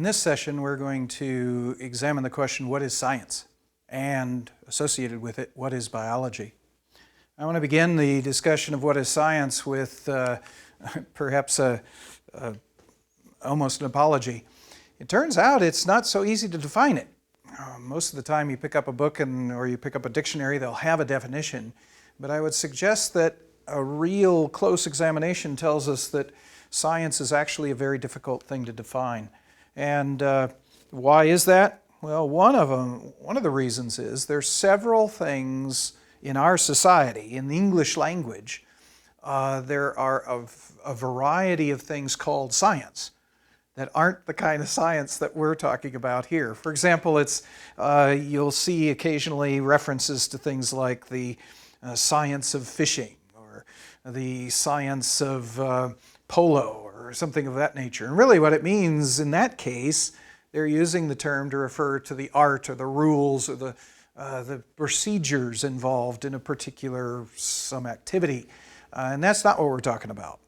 this session, we're going to examine the question, what is science? And associated with it, what is biology? I want to begin the discussion of what is science with perhaps almost an apology. It turns out it's not so easy to define it. Most of the time you pick up a book or you pick up a dictionary, they'll have a definition. But I would suggest that a real close examination tells us that science is actually a very difficult thing to define. And why is that? Well, one of the reasons is there's several things in our society, in the English language, there are a variety of things called science that aren't the kind of science that we're talking about here. For example, you'll see occasionally references to things like the science of fishing or the science of polo or something of that nature. And really what it means in that case, they're using the term to refer to the art or the rules or the procedures involved in a particular some activity. And that's not what we're talking about.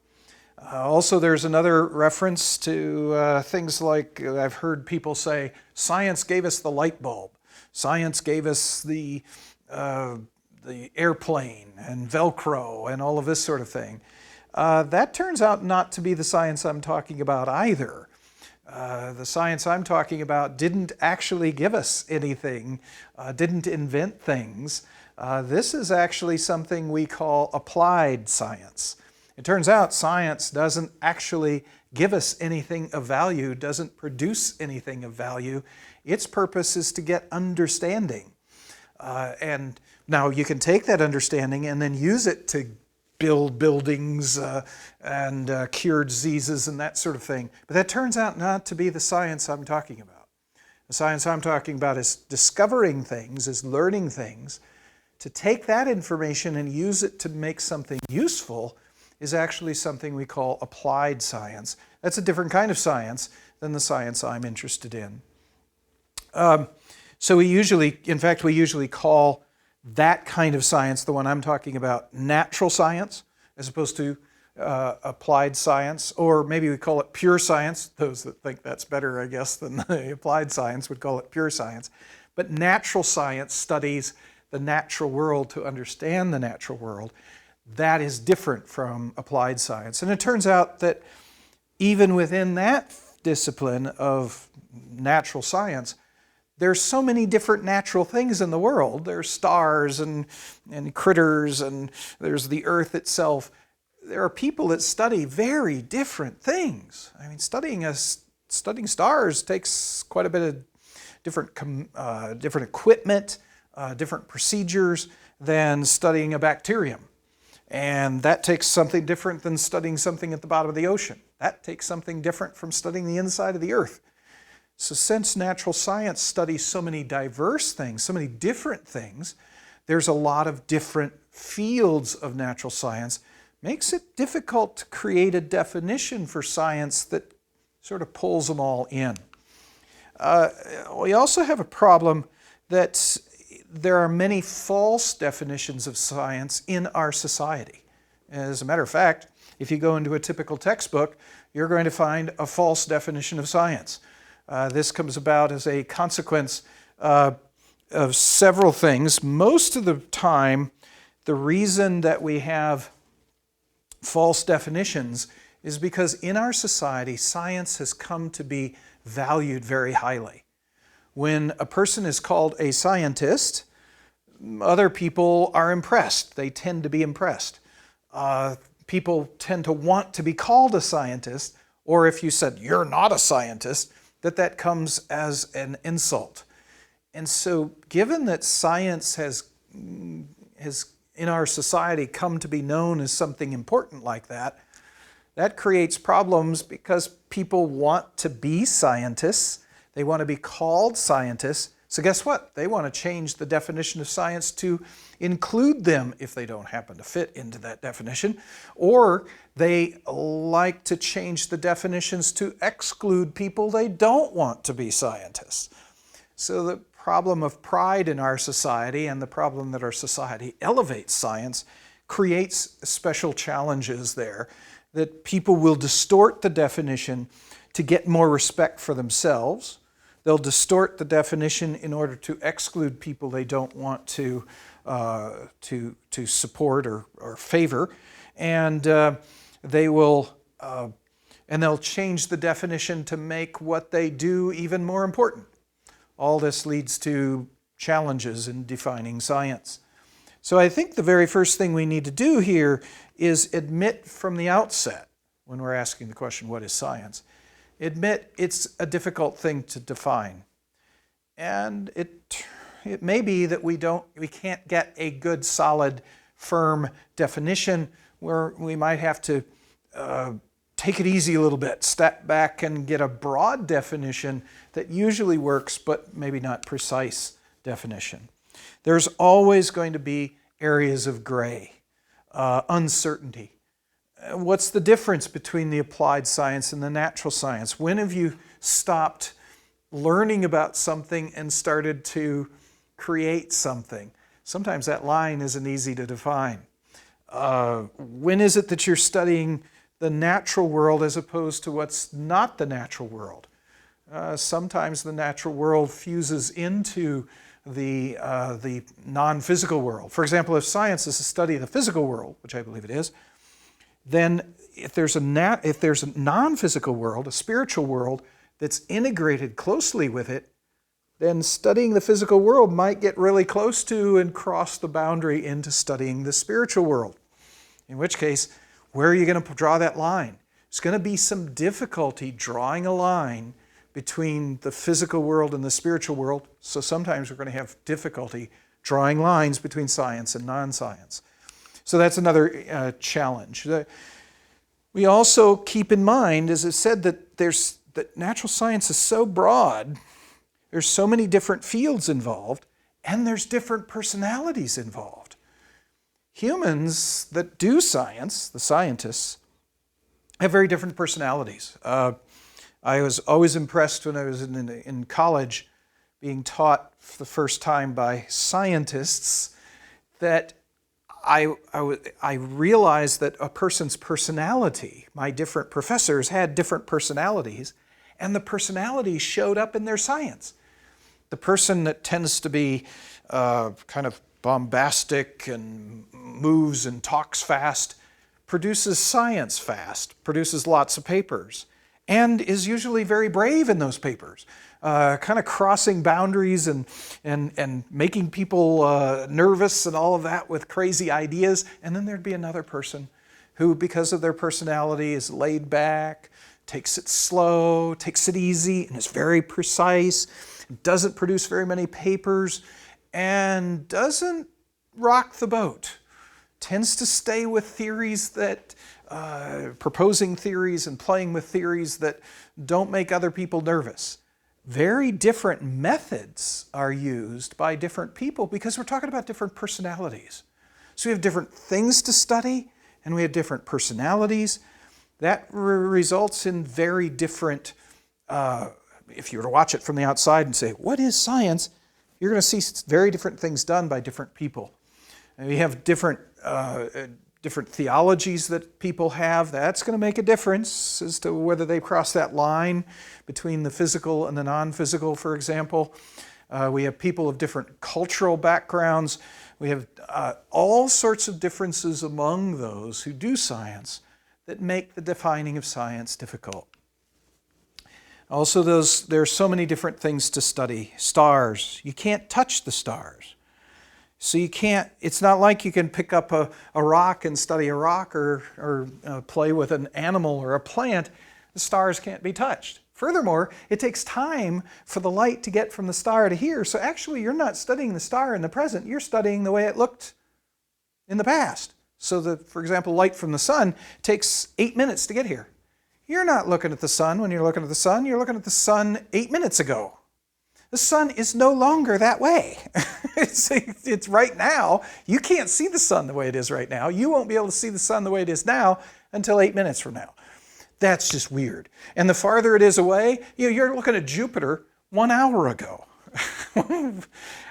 Also, there's another reference to things like, I've heard people say, science gave us the light bulb. Science gave us the airplane and Velcro and all of this sort of thing. That turns out not to be the science I'm talking about either. The science I'm talking about didn't actually give us anything, didn't invent things. This is actually something we call applied science. It turns out science doesn't actually give us anything of value, doesn't produce anything of value. Its purpose is to get understanding. And now you can take that understanding and then use it to build buildings and cure diseases and that sort of thing. But that turns out not to be the science I'm talking about. The science I'm talking about is discovering things, is learning things. To take that information and use it to make something useful is actually something we call applied science. That's a different kind of science than the science I'm interested in. So we usually call that kind of science, the one I'm talking about, natural science, as opposed to applied science, or maybe we call it pure science. Those that think that's better, I guess, than the applied science would call it pure science. But natural science studies the natural world to understand the natural world. That is different from applied science. And it turns out that even within that discipline of natural science, there's so many different natural things in the world. There's stars and critters, and there's the earth itself. There are people that study very different things. I mean, studying stars takes quite a bit of different equipment, different procedures than studying a bacterium. And that takes something different than studying something at the bottom of the ocean. That takes something different from studying the inside of the earth. So since natural science studies so many diverse things, so many different things, there's a lot of different fields of natural science. Makes it difficult to create a definition for science that sort of pulls them all in. We also have a problem that there are many false definitions of science in our society. As a matter of fact, if you go into a typical textbook, you're going to find a false definition of science. This comes about as a consequence of several things. Most of the time, the reason that we have false definitions is because in our society, science has come to be valued very highly. When a person is called a scientist, other people are impressed. They tend to be impressed. People tend to want to be called a scientist, or if you said, you're not a scientist, that comes as an insult. And so given that science has in our society come to be known as something important like that, that creates problems because people want to be scientists. They want to be called scientists. So guess what? They want to change the definition of science to include them if they don't happen to fit into that definition. Or they like to change the definitions to exclude people they don't want to be scientists. So the problem of pride in our society and the problem that our society elevates science creates special challenges there, that people will distort the definition to get more respect for themselves. They'll distort the definition in order to exclude people they don't want to support or favor, and they'll change the definition to make what they do even more important. All this leads to challenges in defining science. So I think the very first thing we need to do here is admit from the outset, when we're asking the question, what is science? Admit it's a difficult thing to define. And it may be that we can't get a good, solid, firm definition, where we might have to take it easy a little bit, step back and get a broad definition that usually works, but maybe not precise definition. There's always going to be areas of gray, uncertainty. What's the difference between the applied science and the natural science? When have you stopped learning about something and started to create something? Sometimes that line isn't easy to define. When is it that you're studying the natural world as opposed to what's not the natural world? Sometimes the natural world fuses into the non-physical world. For example, if science is a study of the physical world, which I believe it is, then if there's a non-physical world, a spiritual world that's integrated closely with it, then studying the physical world might get really close to and cross the boundary into studying the spiritual world. In which case, where are you going to draw that line? There's going to be some difficulty drawing a line between the physical world and the spiritual world, so sometimes we're going to have difficulty drawing lines between science and non-science. So that's another challenge. We also keep in mind, as I said, that natural science is so broad, there's so many different fields involved, and there's different personalities involved. Humans that do science, the scientists, have very different personalities. I was always impressed when I was in college being taught for the first time by scientists that I realized that a person's personality, my different professors had different personalities, and the personalities showed up in their science. The person that tends to be kind of bombastic and moves and talks fast produces science fast, produces lots of papers, and is usually very brave in those papers, kind of crossing boundaries and making people nervous and all of that with crazy ideas. And then there'd be another person who, because of their personality, is laid back, takes it slow, takes it easy, and is very precise, doesn't produce very many papers, and doesn't rock the boat. Tends to stay with theories that, proposing theories and playing with theories that don't make other people nervous. Very different methods are used by different people because we're talking about different personalities. So we have different things to study and we have different personalities. That results in very different, if you were to watch it from the outside and say, what is science? You're going to see very different things done by different people. And we have different theologies that people have. That's going to make a difference as to whether they cross that line between the physical and the non-physical, for example. We have people of different cultural backgrounds. We have all sorts of differences among those who do science that make the defining of science difficult. Also, there are so many different things to study. Stars. You can't touch the stars. So it's not like you can pick up a rock and study a rock or play with an animal or a plant. The stars can't be touched. Furthermore, it takes time for the light to get from the star to here. So actually, you're not studying the star in the present. You're studying the way it looked in the past. So for example, light from the sun takes 8 minutes to get here. You're not looking at the sun when you're looking at the sun. You're looking at the sun 8 minutes ago. The sun is no longer that way. It's right now. You can't see the sun the way it is right now. You won't be able to see the sun the way it is now until 8 minutes from now. That's just weird. And the farther it is away, you're looking at Jupiter 1 hour ago.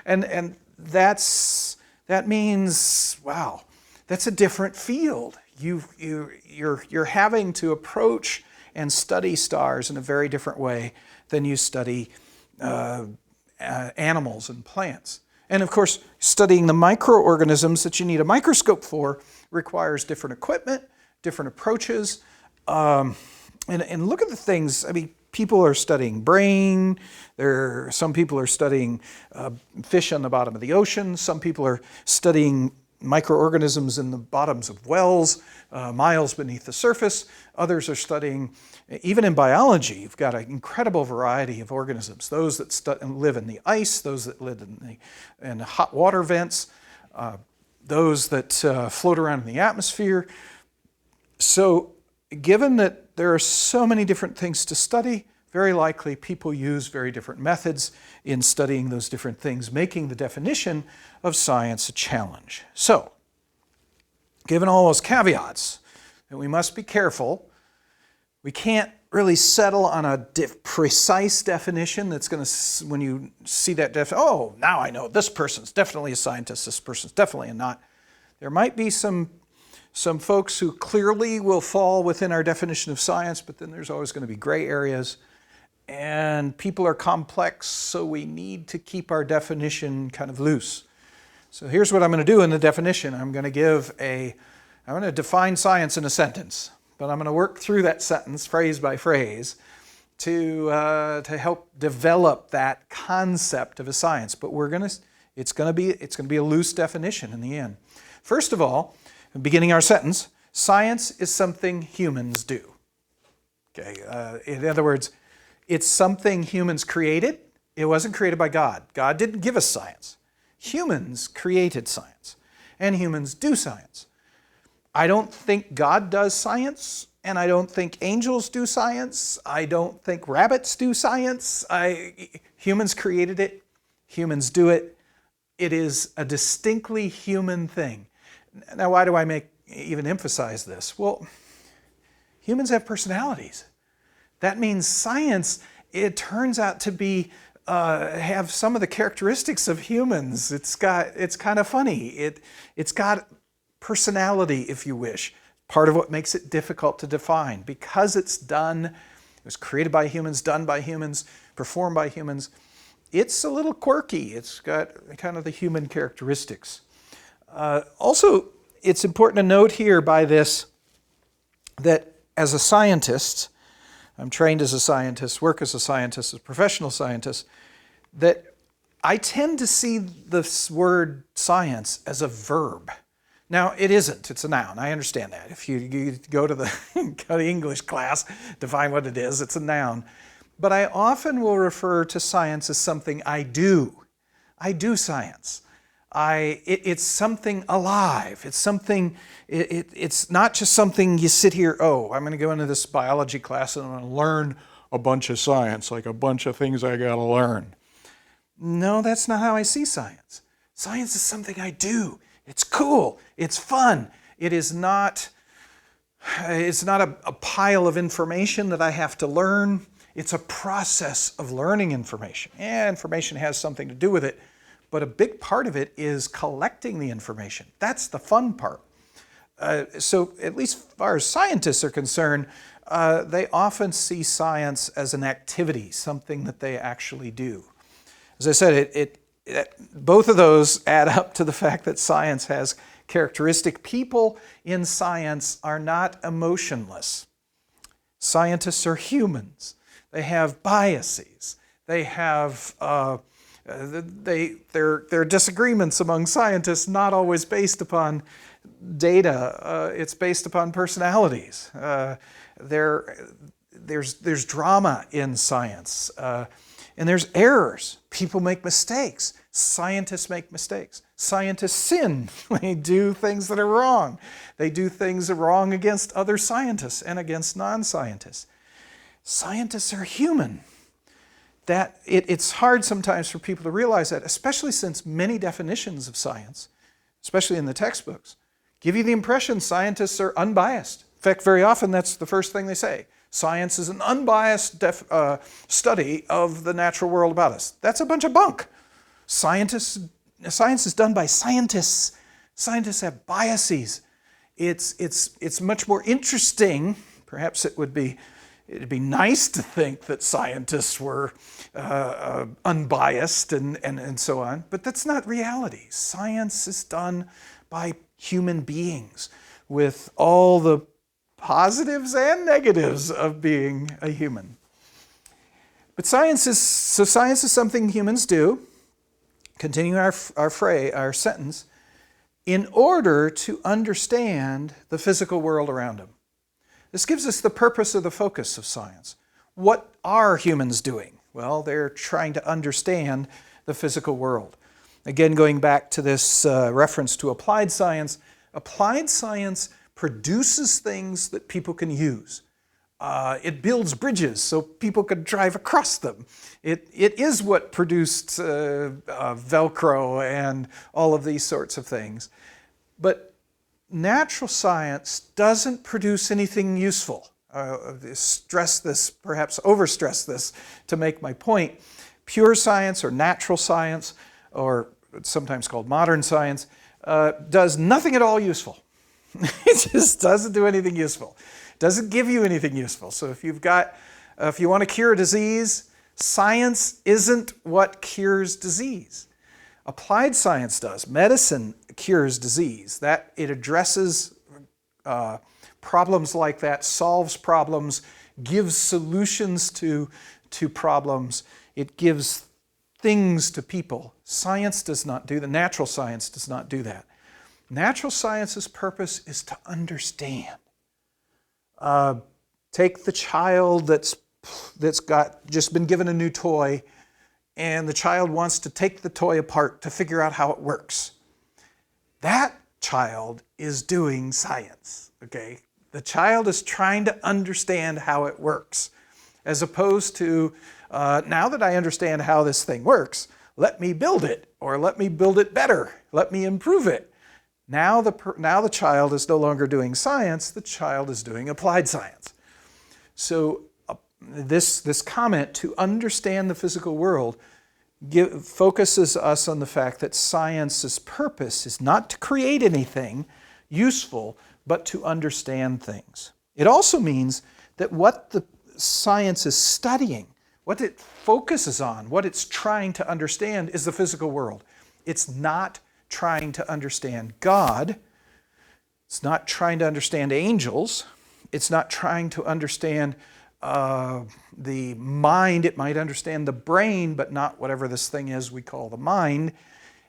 and that means, wow, that's a different field. You're having to approach and study stars in a very different way than you study animals and plants. And of course, studying the microorganisms that you need a microscope for requires different equipment, different approaches. And look at the things, I mean, people are studying brain, some people are studying fish on the bottom of the ocean, some people are studying microorganisms in the bottoms of wells, miles beneath the surface. Others are studying, even in biology, you've got an incredible variety of organisms. Those that live in the ice, those that live in hot water vents, those that float around in the atmosphere. So given that there are so many different things to study, very likely people use very different methods in studying those different things, making the definition of science a challenge. So, given all those caveats, that we must be careful, we can't really settle on a precise definition that's going to, when you see that oh, now I know this person's definitely a scientist, this person's definitely not. There might be some folks who clearly will fall within our definition of science, but then there's always going to be gray areas. And people are complex, so we need to keep our definition kind of loose. So here's what I'm going to do in the definition. I'm going to define science in a sentence, but I'm going to work through that sentence phrase by phrase to help develop that concept of a science. But it's going to be a loose definition in the end. First of all, beginning our sentence, science is something humans do. Okay. In other words, it's something humans created. It wasn't created by God. God didn't give us science. Humans created science, and humans do science. I don't think God does science, and I don't think angels do science. I don't think rabbits do science. Humans created it. Humans do it. It is a distinctly human thing. Now, why do I even emphasize this? Well, humans have personalities. That means science, it turns out to be have some of the characteristics of humans. It's kind of funny. It's got personality, if you wish. Part of what makes it difficult to define. Because it was created by humans, done by humans, performed by humans, it's a little quirky. It's got kind of the human characteristics. Also, it's important to note here by this that as a scientist, I'm trained as a scientist, work as a scientist, as a professional scientist, that I tend to see this word science as a verb. Now, it isn't. It's a noun. I understand that. If you go to the English class to find what it is, it's a noun. But I often will refer to science as something I do. I do science. It's something alive. It's something, it's not just something you sit here, oh, I'm going to go into this biology class and I'm going to learn a bunch of science, like a bunch of things I got to learn. No, that's not how I see science. Science is something I do. It's cool. It's fun. It's not a pile of information that I have to learn. It's a process of learning information. Yeah, information has something to do with it. But a big part of it is collecting the information. That's the fun part. So at least as far as scientists are concerned, they often see science as an activity, something that they actually do. As I said, both of those add up to the fact that science has characteristic. People in science are not emotionless. Scientists are humans. They have biases. They have there are disagreements among scientists, not always based upon data. It's based upon personalities. There's drama in science, and there's errors. People make mistakes. Scientists make mistakes. Scientists sin. They do things that are wrong. They do things wrong against other scientists and against non-scientists. Scientists are human. That it's hard sometimes for people to realize that, especially since many definitions of science, especially in the textbooks, give you the impression scientists are unbiased. In fact, very often that's the first thing they say. Science is an unbiased study of the natural world about us. That's a bunch of bunk. Science is done by scientists. Scientists have biases. It's much more interesting, perhaps it would be It'd be nice to think that scientists were unbiased and so on, but that's not reality. Science is done by human beings with all the positives and negatives of being a human. But science is something humans do, continuing our sentence, in order to understand the physical world around them. This gives us the purpose of the focus of science. What are humans doing? Well, they're trying to understand the physical world. Again, going back to this reference to applied science produces things that people can use. It builds bridges so people could drive across them. It is what produced Velcro and all of these sorts of things. But natural science doesn't produce anything useful. Stress this, perhaps overstress this to make my point. Pure science or natural science, or sometimes called modern science, does nothing at all useful. It just doesn't do anything useful. Doesn't give you anything useful. So if you want to cure a disease, science isn't what cures disease. Applied science does. Medicine cures disease. That it addresses problems like that, solves problems, gives solutions to problems. It gives things to people. Science does not do that. Natural science does not do that. Natural science's purpose is to understand. Take the child that's just been given a new toy, and the child wants to take the toy apart to figure out how it works. That child is doing science, okay? The child is trying to understand how it works, as opposed to, now that I understand how this thing works, let me build it, or let me build it better, let me improve it. Now the child is no longer doing science, the child is doing applied science. So this comment, to understand the physical world, focuses us on the fact that science's purpose is not to create anything useful, but to understand things. It also means that what the science is studying, what it focuses on, what it's trying to understand is the physical world. It's not trying to understand God. It's not trying to understand angels. It's not trying to understand the mind. It might understand the brain, but not whatever this thing is we call the mind.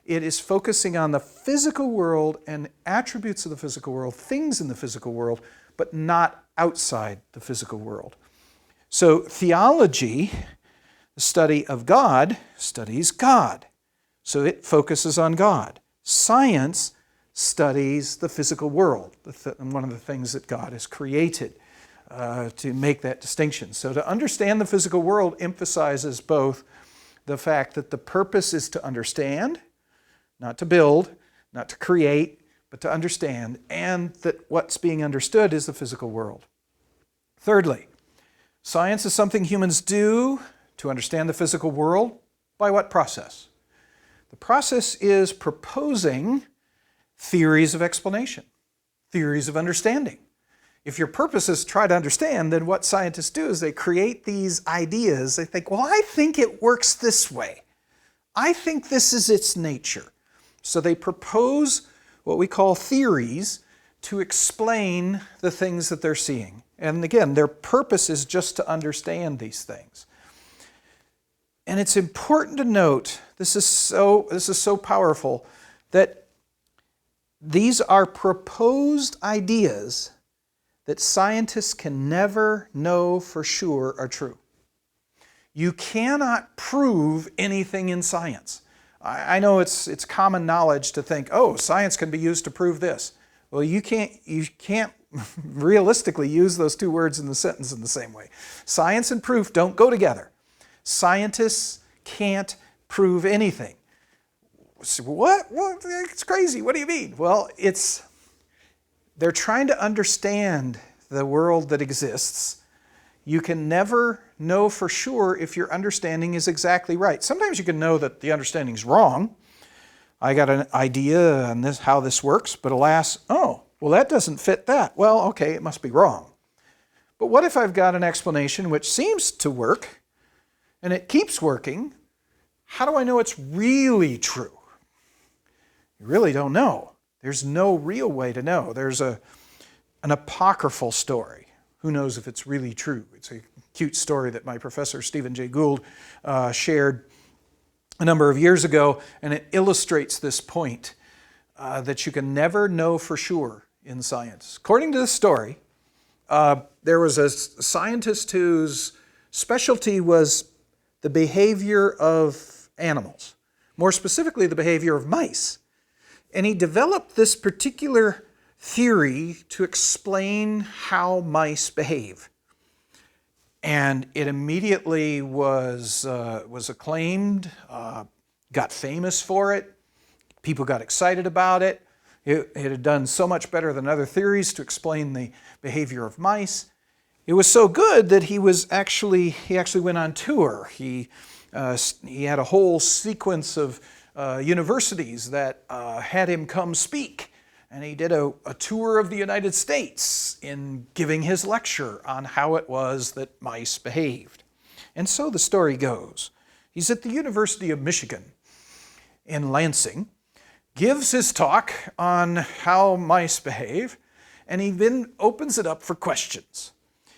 It is focusing on the physical world and attributes of the physical world, things in the physical world, but not outside the physical world. So theology, the study of God, studies God. So it focuses on God. Science studies the physical world, one of the things that God has created, to make that distinction. So to understand the physical world emphasizes both the fact that the purpose is to understand, not to build, not to create, but to understand, and that what's being understood is the physical world. Thirdly, science is something humans do to understand the physical world. By what process? The process is proposing theories of explanation, theories of understanding. If your purpose is to try to understand, then what scientists do is they create these ideas. They think, well, I think it works this way. I think this is its nature. So they propose what we call theories to explain the things that they're seeing. And again, their purpose is just to understand these things. And it's important to note, this is so powerful, that these are proposed ideas that scientists can never know for sure are true. You cannot prove anything in science. I know it's common knowledge to think, oh, science can be used to prove this. Well, you can't realistically use those two words in the sentence in the same way. Science and proof don't go together. Scientists can't prove anything. So what? It's crazy. What do you mean? Well, they're trying to understand the world that exists. You can never know for sure if your understanding is exactly right. Sometimes you can know that the understanding is wrong. I got an idea on how this works, but alas, oh, well, that doesn't fit that. Well, okay, it must be wrong. But what if I've got an explanation which seems to work, and it keeps working? How do I know it's really true? You really don't know. There's no real way to know. There's an apocryphal story. Who knows if it's really true? It's a cute story that my professor, Stephen Jay Gould, shared a number of years ago, and it illustrates this point that you can never know for sure in science. According to the story, there was a scientist whose specialty was the behavior of animals, more specifically the behavior of mice. And he developed this particular theory to explain how mice behave. And it immediately was acclaimed, got famous for it. People got excited about it. It had done so much better than other theories to explain the behavior of mice. It was so good that he actually went on tour. He had a whole sequence of universities that had him come speak. And he did a tour of the United States in giving his lecture on how it was that mice behaved. And so the story goes. He's at the University of Michigan in Lansing, gives his talk on how mice behave, and he then opens it up for questions.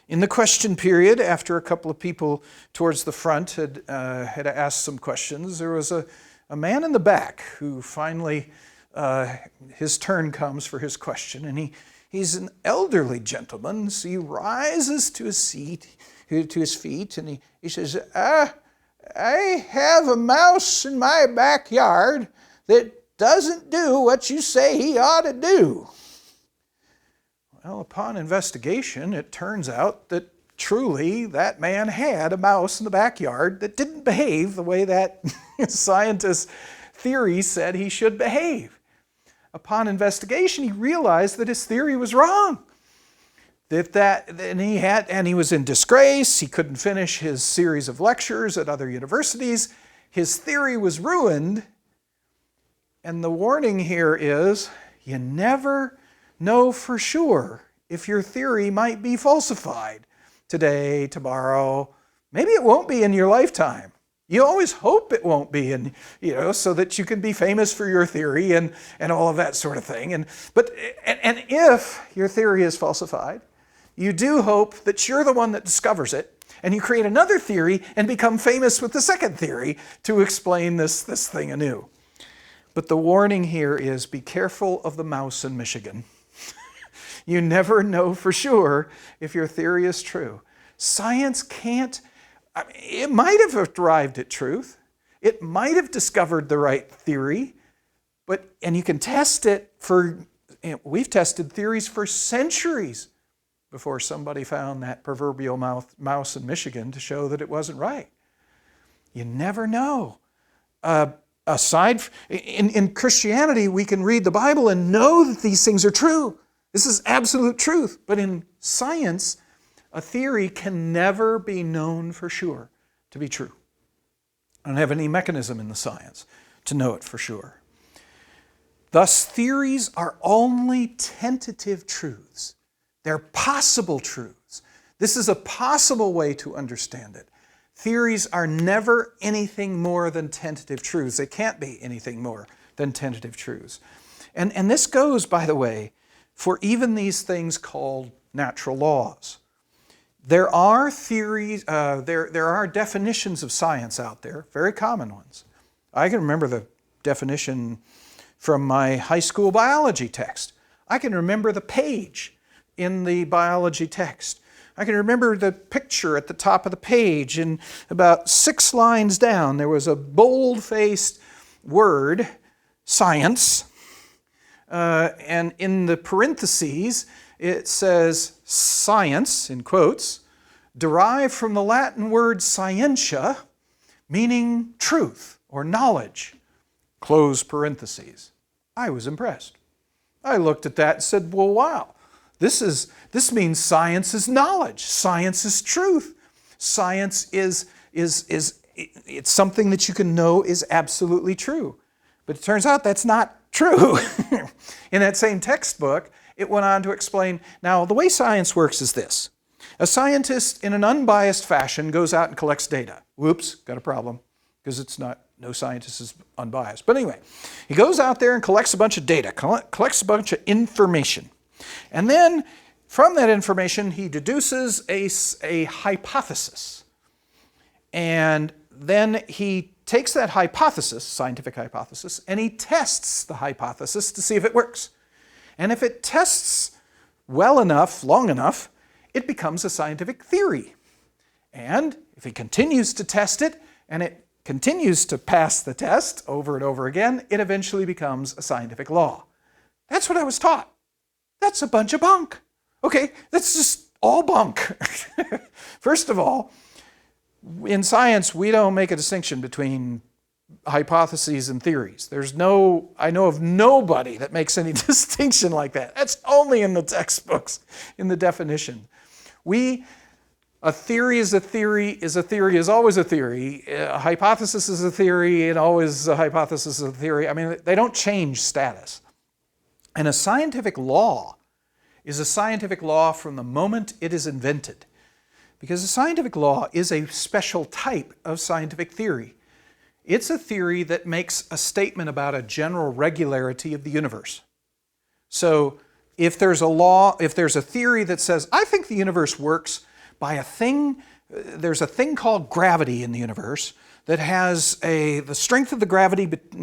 In the question period, after a couple of people towards the front had asked some questions, there was a man in the back who finally, his turn comes for his question, and he's an elderly gentleman, so he rises to his feet, and he says, I have a mouse in my backyard that doesn't do what you say he ought to do. Well, upon investigation, it turns out that truly that man had a mouse in the backyard that didn't behave the way that scientist's theory said he should behave. Upon investigation, he realized that his theory was wrong. And he was in disgrace. He couldn't finish his series of lectures at other universities. His theory was ruined. And the warning here is, you never know for sure if your theory might be falsified today, tomorrow. Maybe it won't be in your lifetime. You always hope it won't be, so that you can be famous for your theory and all of that sort of thing. And if your theory is falsified, you do hope that you're the one that discovers it, and you create another theory and become famous with the second theory to explain this thing anew. But the warning here is, be careful of the mouse in Michigan. You never know for sure if your theory is true. Science can't. It might have arrived at truth. It might have discovered the right theory, and you can test it we've tested theories for centuries before somebody found that proverbial mouse in Michigan to show that it wasn't right. You never know. In Christianity, we can read the Bible and know that these things are true. This is absolute truth. But in science, a theory can never be known for sure to be true. I don't have any mechanism in the science to know it for sure. Thus, theories are only tentative truths. They're possible truths. This is a possible way to understand it. Theories are never anything more than tentative truths. They can't be anything more than tentative truths. And this goes, by the way, for even these things called natural laws. There are theories, there are definitions of science out there, very common ones. I can remember the definition from my high school biology text. I can remember the page in the biology text. I can remember the picture at the top of the page, and about 6 lines down, there was a bold-faced word, science, and in the parentheses, it says science, in quotes, derived from the Latin word scientia, meaning truth or knowledge, close parentheses. I was impressed. I looked at that and said, well, wow, this means science is knowledge. Science is truth. Science is it's something that you can know is absolutely true. But it turns out that's not true. In that same textbook, it went on to explain, now the way science works is this. A scientist, in an unbiased fashion, goes out and collects data. Whoops, got a problem, because no scientist is unbiased. But anyway, he goes out there and collects a bunch of data, collects a bunch of information. And then, from that information, he deduces a hypothesis. And then he takes that hypothesis, scientific hypothesis, and he tests the hypothesis to see if it works. And if it tests well enough, long enough, it becomes a scientific theory. And if he continues to test it, and it continues to pass the test over and over again, it eventually becomes a scientific law. That's what I was taught. That's a bunch of bunk. Okay, that's just all bunk. First of all, in science, we don't make a distinction between hypotheses and theories. I know of nobody that makes any distinction like that. That's only in the textbooks, in the definition. A theory is a theory is always a theory. A hypothesis is a theory, and always a hypothesis is a theory. I mean, they don't change status. And a scientific law is a scientific law from the moment it is invented. Because a scientific law is a special type of scientific theory. It's a theory that makes a statement about a general regularity of the universe. So if there's a theory that says, I think the universe works by there's a thing called gravity in the universe that has the strength of the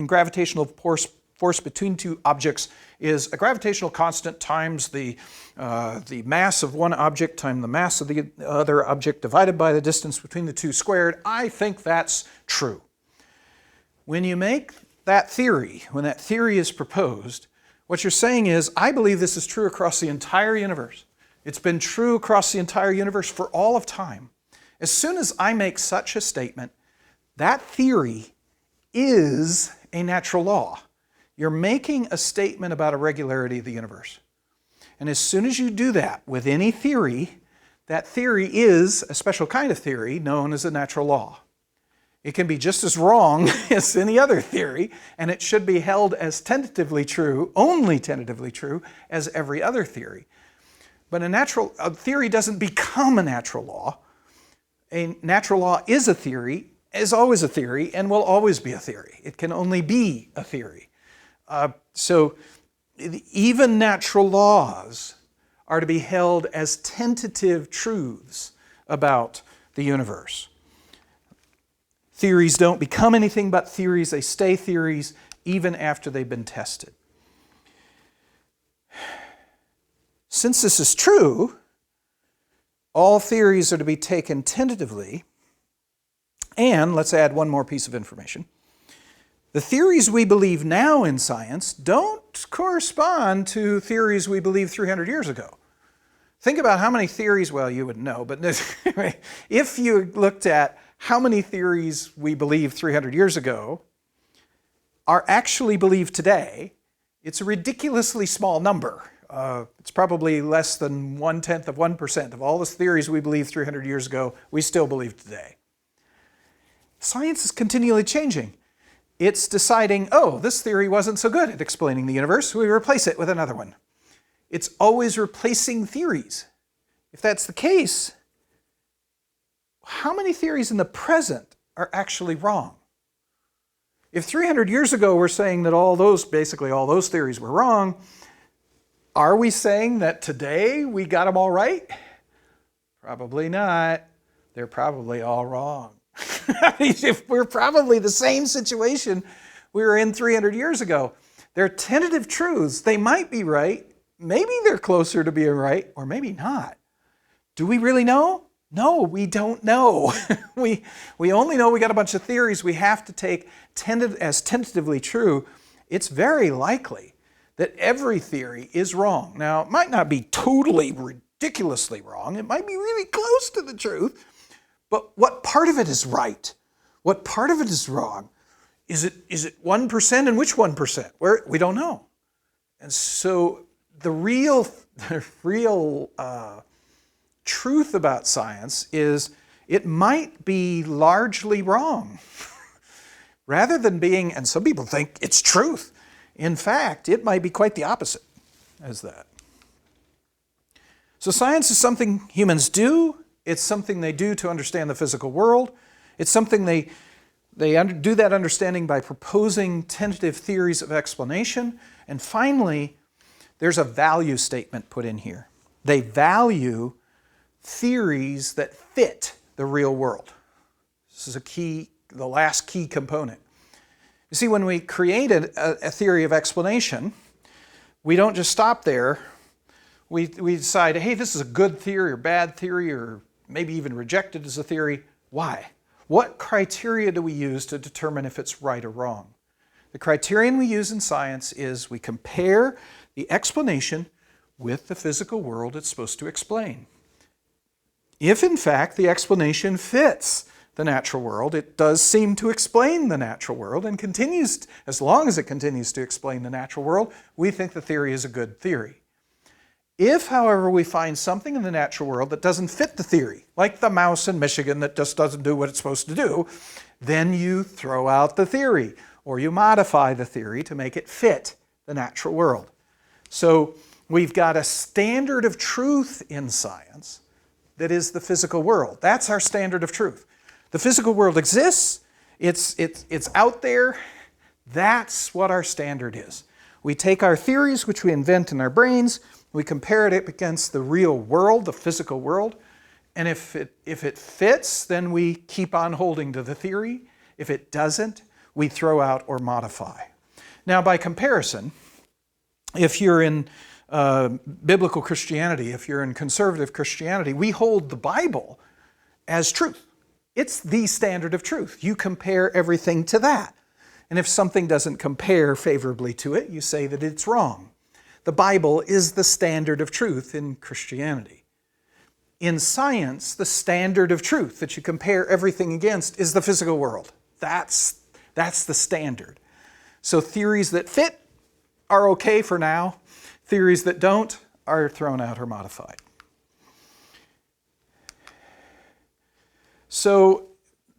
gravitational force between two objects is a gravitational constant times the mass of one object times the mass of the other object divided by the distance between the two squared. I think that's true. When you make that theory, when that theory is proposed, what you're saying is, I believe this is true across the entire universe. It's been true across the entire universe for all of time. As soon as I make such a statement, that theory is a natural law. You're making a statement about a regularity of the universe. And as soon as you do that with any theory, that theory is a special kind of theory known as a natural law. It can be just as wrong as any other theory, and it should be held as tentatively true, only tentatively true, as every other theory. But a theory doesn't become a natural law. A natural law is a theory, is always a theory, and will always be a theory. It can only be a theory. So even natural laws are to be held as tentative truths about the universe. Theories don't become anything but theories. They stay theories even after they've been tested. Since this is true, all theories are to be taken tentatively. And let's add one more piece of information. The theories we believe now in science don't correspond to theories we believed 300 years ago. Think about how many theories, well, you wouldn't know, but if you looked at how many theories we believed 300 years ago are actually believed today, it's a ridiculously small number. It's probably less than 0.1% of all the theories we believed 300 years ago, we still believe today. Science is continually changing. It's deciding, oh, this theory wasn't so good at explaining the universe, we replace it with another one. It's always replacing theories. If that's the case, how many theories in the present are actually wrong? If 300 years ago we're saying that basically all those theories were wrong, are we saying that today we got them all right? Probably not. They're probably all wrong. If we're probably the same situation we were in 300 years ago. They're tentative truths. They might be right. Maybe they're closer to being right, or maybe not. Do we really know? No, we don't know. We only know we got a bunch of theories we have to take as tentatively true. It's very likely that every theory is wrong. Now, it might not be totally ridiculously wrong. It might be really close to the truth. But what part of it is right? What part of it is wrong? Is it 1% and which 1%? We don't know. And so the real truth about science is it might be largely wrong. Rather than being, and some people think it's truth. In fact, it might be quite the opposite as that. So science is something humans do. It's something they do to understand the physical world. It's something they do that understanding by proposing tentative theories of explanation. And finally, there's a value statement put in here. They value theories that fit the real world. This is the last key component. You see, when we create a theory of explanation, we don't just stop there. We decide, hey, this is a good theory or bad theory, or maybe even reject it as a theory. Why? What criteria do we use to determine if it's right or wrong? The criterion we use in science is we compare the explanation with the physical world it's supposed to explain. If, in fact, the explanation fits the natural world, it does seem to explain the natural world and continues, as long as it continues to explain the natural world, we think the theory is a good theory. If, however, we find something in the natural world that doesn't fit the theory, like the mouse in Michigan that just doesn't do what it's supposed to do, then you throw out the theory, or you modify the theory to make it fit the natural world. So we've got a standard of truth in science that is the physical world. That's our standard of truth. The physical world exists, it's out there. That's what our standard is. We take our theories, which we invent in our brains, we compare it against the real world, the physical world, and if it fits, then we keep on holding to the theory. If it doesn't, we throw out or modify. Now, by comparison, if you're in biblical Christianity, if you're in conservative Christianity, we hold the Bible as truth. It's the standard of truth. You compare everything to that. And if something doesn't compare favorably to it, you say that it's wrong. The Bible is the standard of truth in Christianity. In science, the standard of truth that you compare everything against is the physical world. That's the standard. So theories that fit are okay for now. Theories that don't are thrown out or modified. So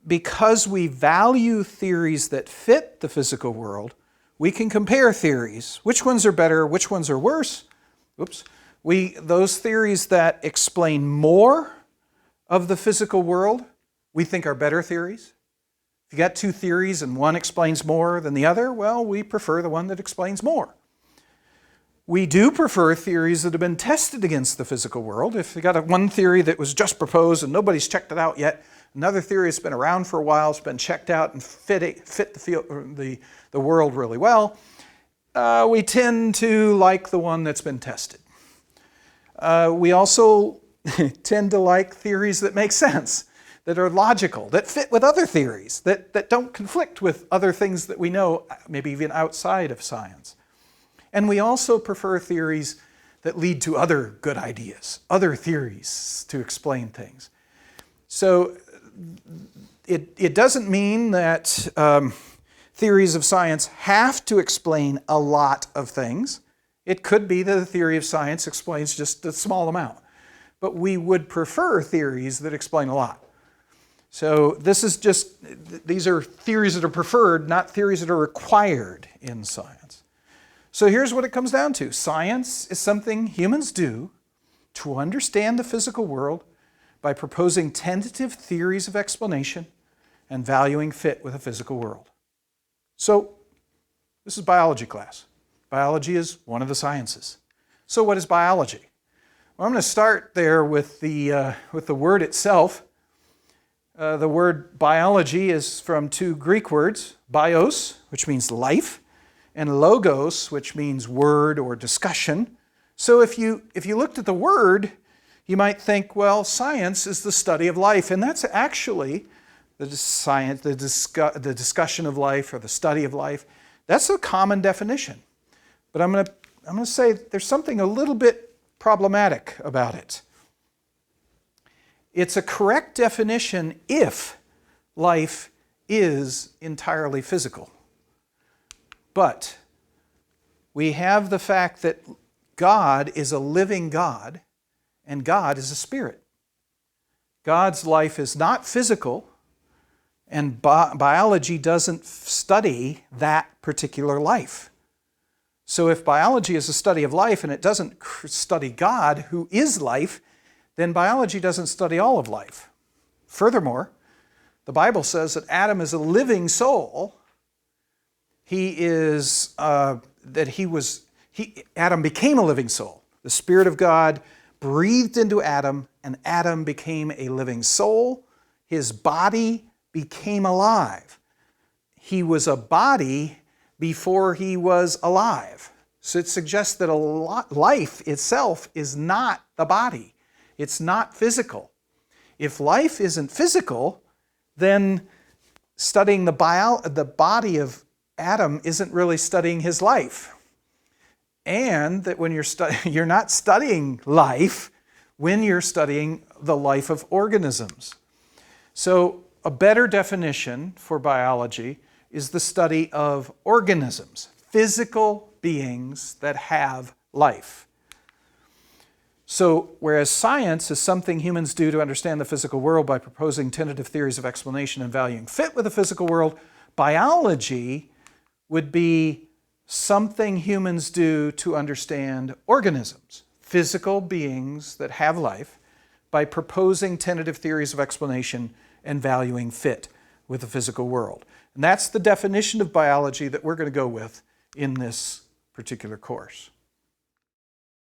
because we value theories that fit the physical world, we can compare theories. Which ones are better? Which ones are worse? Those theories that explain more of the physical world, we think are better theories. If you got two theories and one explains more than the other, well, we prefer the one that explains more. We do prefer theories that have been tested against the physical world. If you got one theory that was just proposed and nobody's checked it out yet, another theory that's been around for a while, it's been checked out and fit the world really well, we tend to like the one that's been tested. We also tend to like theories that make sense, that are logical, that fit with other theories, that don't conflict with other things that we know, maybe even outside of science. And we also prefer theories that lead to other good ideas, other theories to explain things. So it doesn't mean that theories of science have to explain a lot of things. It could be that a theory of science explains just a small amount. But we would prefer theories that explain a lot. So these are theories that are preferred, not theories that are required in science. So here's what it comes down to. Science is something humans do to understand the physical world by proposing tentative theories of explanation and valuing fit with the physical world. So this is biology class. Biology is one of the sciences. So what is biology? Well, I'm going to start there with the word itself. The word biology is from two Greek words, bios, which means life, and logos, which means word or discussion. So if you looked at the word, you might think, well, science is the study of life, and that's actually the discussion of life or the study of life. That's a common definition. But I'm going to say there's something a little bit problematic about it. It's a correct definition if life is entirely physical. But we have the fact that God is a living God and God is a spirit. God's life is not physical, and biology doesn't study that particular life. So if biology is a study of life and it doesn't study God, who is life, then biology doesn't study all of life. Furthermore, the Bible says that Adam is a living soul. Adam became a living soul. The Spirit of God breathed into Adam, and Adam became a living soul. His body became alive. He was a body before he was alive. So it suggests that life itself is not the body. It's not physical. If life isn't physical, then studying the body of Adam isn't really studying his life. And that when you're not studying life when you're studying the life of organisms. So a better definition for biology is the study of organisms, physical beings that have life. So whereas science is something humans do to understand the physical world by proposing tentative theories of explanation and valuing fit with the physical world, biology would be something humans do to understand organisms, physical beings that have life, by proposing tentative theories of explanation and valuing fit with the physical world. And that's the definition of biology that we're going to go with in this particular course.